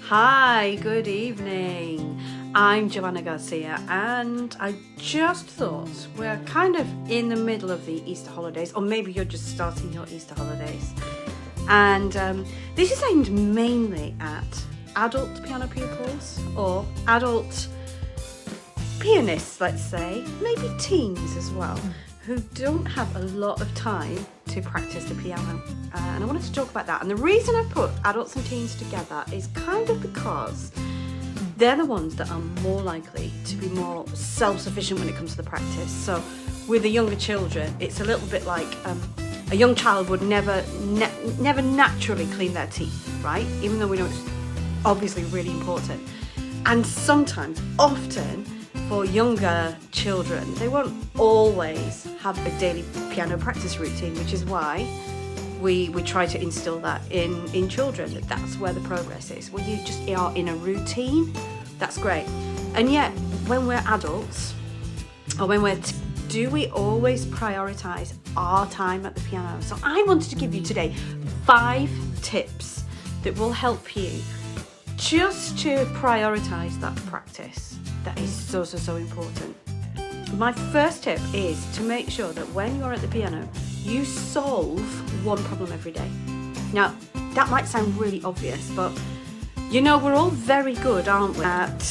Hi, good evening. I'm Joanna Garcia, and I just thought we're kind of in the middle of the Easter holidays, or maybe you're just starting your Easter holidays. And this is aimed mainly at adult piano pupils or adult pianists, let's say, maybe teens as well, who don't have a lot of time to practice the piano. And I wanted to talk about that. And the reason I put adults and teens together is kind of because they're the ones that are more likely to be more self-sufficient when it comes to the practice. So with the younger children, it's a little bit like a young child would never naturally clean their teeth, right? Even though we know it's obviously really important. And sometimes, often, for younger children, they won't always have a daily piano practice routine, which is why we try to instill that in children, that's where the progress is. When you just are in a routine, that's great. And yet, when we're adults, or when do we always prioritise our time at the piano? So I wanted to give you today 5 tips that will help you just to prioritise that practice. That is so important. My first tip is to make sure that when you're at the piano, you solve one problem every day. Now, that might sound really obvious, but you know, we're all very good, aren't we, at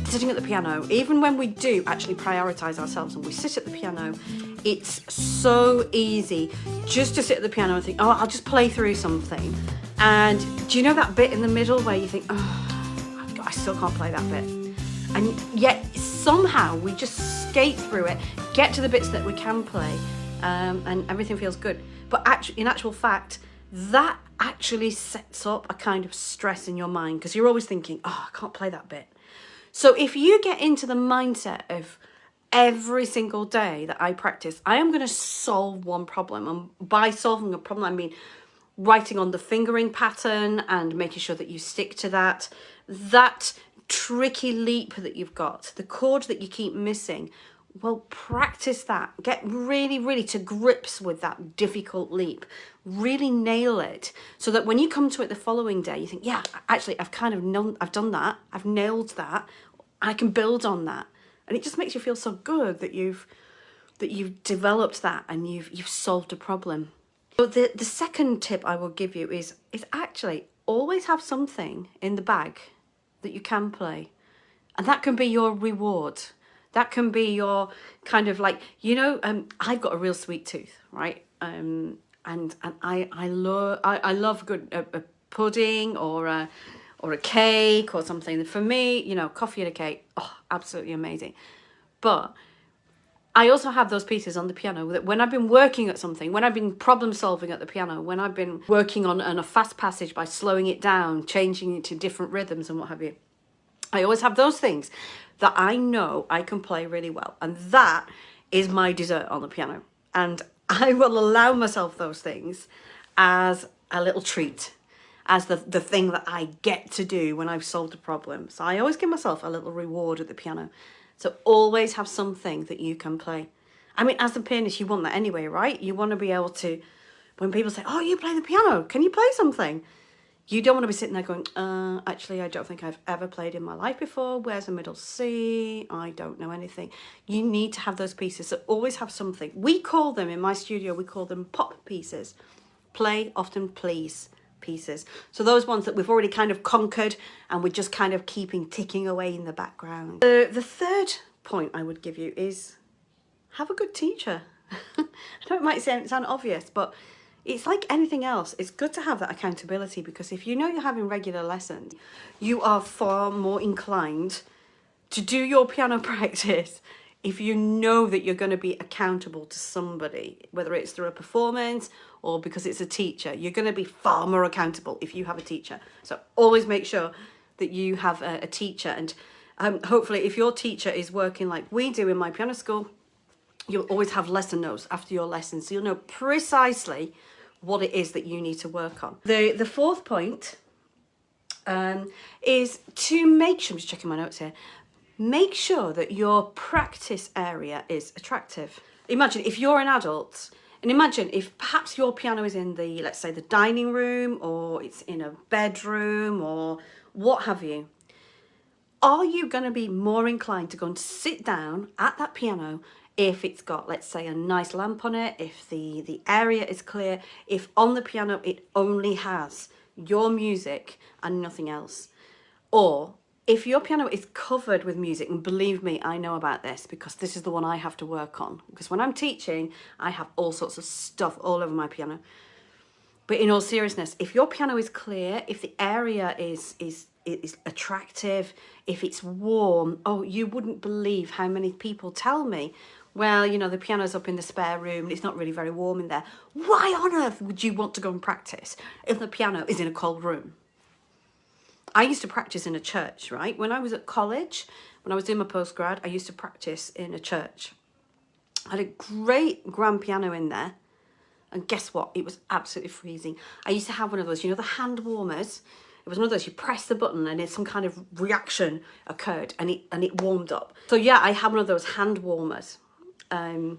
sitting at the piano. Even when we do actually prioritise ourselves and we sit at the piano, it's so easy just to sit at the piano and think, oh, I'll just play through something. And do you know that bit in the middle where you think, oh, I still can't play that bit? And yet somehow we just skate through it, get to the bits that we can play, and everything feels good. But in actual fact, that actually sets up a kind of stress in your mind because you're always thinking, oh, I can't play that bit. So if you get into the mindset of every single day that I practice, I am going to solve one problem. And by solving a problem, I mean writing on the fingering pattern and making sure that you stick to that tricky leap that you've got, the chord that you keep missing. Well, practice that. Get really to grips with that difficult leap. Really nail it so that when you come to it the following day, you think, yeah, actually, I've done that. I've nailed that. I can build on that. And it just makes you feel so good that you've developed that and you've solved a problem. So the second tip I will give you is actually always have something in the bag that you can play, and that can be your reward. That can be your kind of like, you know, I've got a real sweet tooth, right? And I love good a pudding or a cake or something. For me, you know, coffee and a cake, oh, absolutely amazing. But I also have those pieces on the piano that when I've been working at something, when I've been problem solving at the piano, when I've been working on a fast passage by slowing it down, changing it to different rhythms and what have you, I always have those things that I know I can play really well. And that is my dessert on the piano. And I will allow myself those things as a little treat, as the thing that I get to do when I've solved a problem. So I always give myself a little reward at the piano. So always have something that you can play. I mean, as a pianist, you want that anyway, right? You want to be able to, when people say, oh, you play the piano, can you play something? You don't want to be sitting there going, actually, I don't think I've ever played in my life before. Where's a middle C? I don't know anything. You need to have those pieces. So always have something. We call them, in my studio, we call them pop pieces. Play, often please pieces. So those ones that we've already kind of conquered and we're just kind of ticking away in the background. The third point I would give you is have a good teacher. I know it might sound obvious, but it's like anything else. It's good to have that accountability because if you know you're having regular lessons, you are far more inclined to do your piano practice if you know that you're going to be accountable to somebody, whether it's through a performance or because it's a teacher. You're going to be far more accountable if you have a teacher. So always make sure that you have a teacher. And hopefully if your teacher is working like we do in my piano school, you'll always have lesson notes after your lessons. So you'll know precisely what it is that you need to work on. The fourth point is to make sure, I'm just checking my notes here, make sure that your practice area is attractive. Imagine if you're an adult And imagine if perhaps your piano is in the, let's say, the dining room, or it's in a bedroom, or what have you. Are you going to be more inclined to go and sit down at that piano if it's got, let's say, a nice lamp on it, if the area is clear, if on the piano it only has your music and nothing else? Or if your piano is covered with music, and believe me, I know about this because this is the one I have to work on. Because when I'm teaching, I have all sorts of stuff all over my piano. But in all seriousness, if your piano is clear, if the area is attractive, if it's warm, oh, you wouldn't believe how many people tell me, well, you know, the piano's up in the spare room, it's not really very warm in there. Why on earth would you want to go and practice if the piano is in a cold room? I used to practice in a church, right? When I was at college, when I was doing my postgrad, I used to practice in a church. I had a great grand piano in there. And guess what? It was absolutely freezing. I used to have one of those, you know, the hand warmers. It was one of those, you press the button and some kind of reaction occurred and it warmed up. So yeah, I had one of those hand warmers. And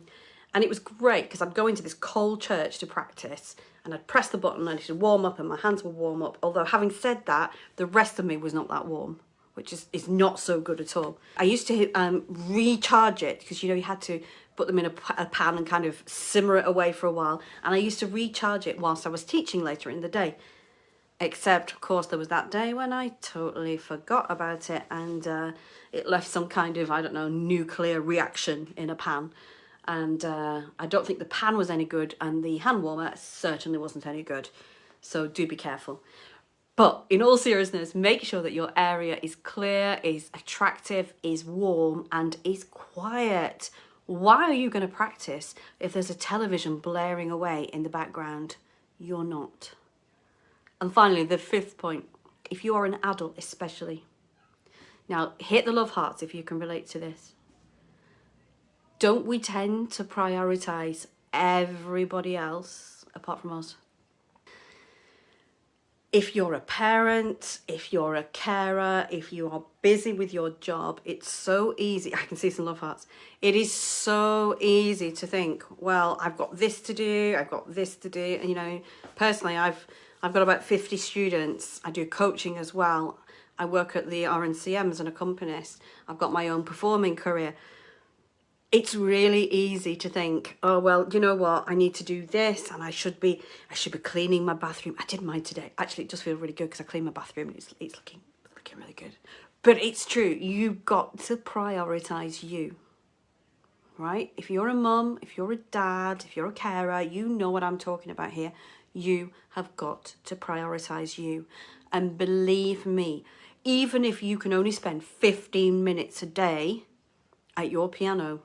it was great because I'd go into this cold church to practice and I'd press the button and it would warm up and my hands would warm up. Although having said that, the rest of me was not that warm, which is not so good at all. I used to recharge it because, you know, you had to put them in a pan and kind of simmer it away for a while. And I used to recharge it whilst I was teaching later in the day. Except, of course, there was that day when I totally forgot about it and it left some kind of, I don't know, nuclear reaction in a pan. And I don't think the pan was any good and the hand warmer certainly wasn't any good. So do be careful. But in all seriousness, make sure that your area is clear, is attractive, is warm and is quiet. Why are you going to practice if there's a television blaring away in the background? You're not. And finally, the fifth point, if you are an adult especially. Now, hit the love hearts if you can relate to this. Don't we tend to prioritise everybody else apart from us? If you're a parent, if you're a carer, if you are busy with your job, it's so easy. I can see some love hearts. It is so easy to think, well, I've got this to do, I've got this to do. And, you know, personally, I've got about 50 students. I do coaching as well. I work at the RNCM as an accompanist. I've got my own performing career. It's really easy to think, oh, well, you know what, I need to do this and I should be cleaning my bathroom. I did mine today. Actually, it does feel really good because I cleaned my bathroom and it's looking really good. But it's true, you've got to prioritise you, right? If you're a mum, if you're a dad, if you're a carer, you know what I'm talking about here. You have got to prioritise you. And believe me, even if you can only spend 15 minutes a day at your piano,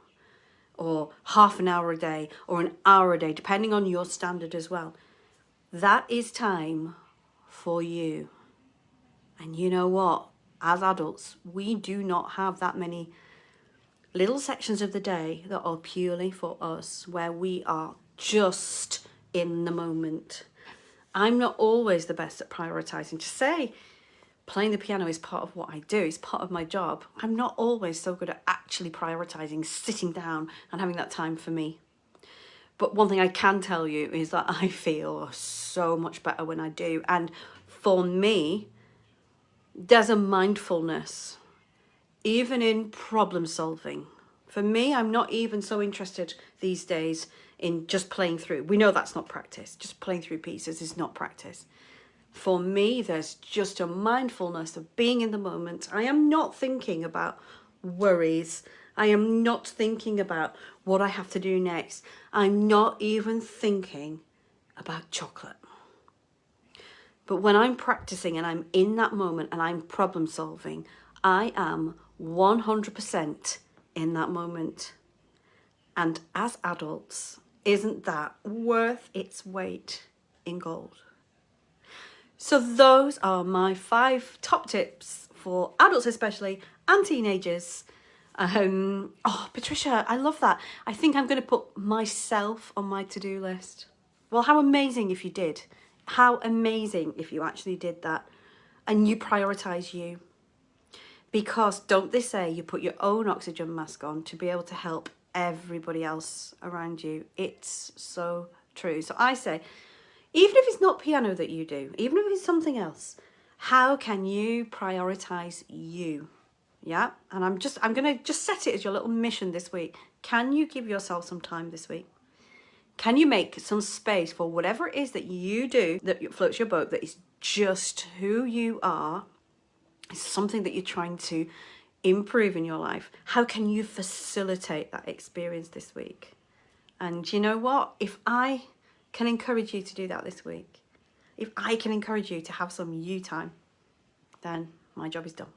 or half an hour a day, or an hour a day, depending on your standard as well. That is time for you. And you know what? As adults, we do not have that many little sections of the day that are purely for us, where we are just in the moment. I'm not always the best at prioritising. To say playing the piano is part of what I do, it's part of my job. I'm not always so good at actually prioritising, sitting down and having that time for me. But one thing I can tell you is that I feel so much better when I do. And for me, there's a mindfulness, even in problem solving. For me, I'm not even so interested these days in just playing through. We know that's not practice. Just playing through pieces is not practice. For me, there's just a mindfulness of being in the moment. I am not thinking about worries. I am not thinking about what I have to do next. I'm not even thinking about chocolate. But when I'm practicing and I'm in that moment and I'm problem solving, I am 100% in that moment. And as adults, isn't that worth its weight in gold? So those are my 5 top tips for adults especially and teenagers. Oh, Patricia, I love that. I think I'm going to put myself on my to-do list. Well, how amazing if you did. How amazing if you actually did that and you prioritise you. Because don't they say you put your own oxygen mask on to be able to help everybody else around you. It's so true. So I say, even if it's not piano that you do, even if it's something else, how can you prioritize you? Yeah, and I'm gonna just set it as your little mission this week. Can you give yourself some time this week? Can you make some space for whatever it is that you do that floats your boat, that is just who you are? It's something that you're trying to improve in your life. How can you facilitate that experience this week? And you know what? If I can encourage you to do that this week, if I can encourage you to have some you time, then my job is done.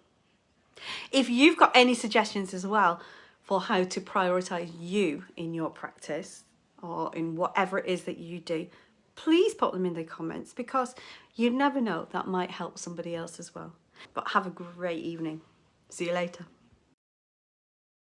If you've got any suggestions as well for how to prioritize you in your practice or in whatever it is that you do, please put them in the comments, because you never know, that might help somebody else as well. But have a great evening. See you later.